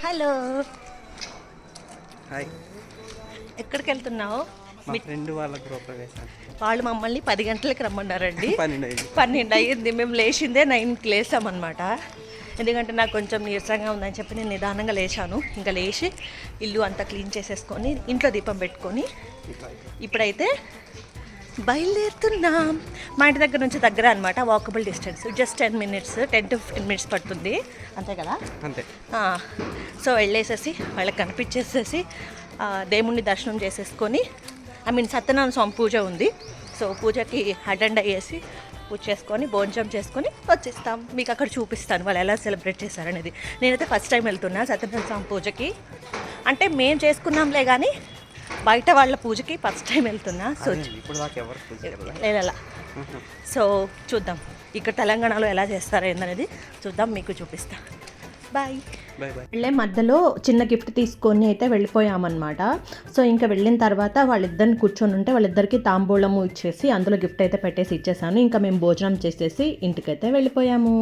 Hello. Hi. ఎక్కడికి వెళ్తున్నావు? మా ఫ్రెండ్ వాళ్ళ గృహప్రవేశం. వాళ్ళు మమ్మల్ని 10 గంటలకు రమ్మన్నారండి. 12 అయ్యింది. మేము లేచిందే 9కి లేసామన్నమాట. ఎందుకంటే నాకు కొంచెం నీరసంగా ఉందని చెప్పి నేను నిదానంగా లేచాను. ఇంకా లేచి ఇల్లు అంతా క్లీన్ చేసేసుకొని ఇంట్లో దీపం పెట్టుకొని ఇప్పుడైతే బయలుదేరుతున్నాం. మా ఇంటి దగ్గర నుంచి దగ్గర అనమాట, walkable distance. Just 10 to 15 minutes పడుతుంది, అంతే కదా? అంతే. సో వెళ్ళేసేసి వాళ్ళకి కనిపించేసేసి దేవుణ్ణి దర్శనం చేసేసుకొని, సత్యనారాయణ స్వామి పూజ ఉంది. సో పూజకి అటెండ్ అయ్యేసి పూజ చేసుకొని భోజనం చేసుకొని వచ్చేస్తాం. మీకు అక్కడ చూపిస్తాను వాళ్ళు ఎలా సెలబ్రేట్ చేశారనేది. నేనైతే ఫస్ట్ టైం వెళ్తున్నా సత్యనారాయణ స్వామి పూజకి. అంటే మేము చేసుకున్నాంలే కానీ బయట వాళ్ళ పూజకి ఫస్ట్ టైం వెళ్తున్నా. సో లేదా సో చూద్దాం ఇక్కడ తెలంగాణలో ఎలా చేస్తారో ఏందనేది చూద్దాం, మీకు చూపిస్తా. బాయ్. వెళ్ళే మధ్యలో చిన్న గిఫ్ట్ తీసుకొని అయితే వెళ్ళిపోయామన్నమాట. సో ఇంకా వెళ్ళిన తర్వాత వాళ్ళిద్దరిని కూర్చొని ఉంటే వాళ్ళిద్దరికి తాంబూలము ఇచ్చేసి అందులో గిఫ్ట్ అయితే పెట్టేసి ఇచ్చేసాను. ఇంకా మేము భోజనం చేసేసి ఇంటికైతే వెళ్ళిపోయాము.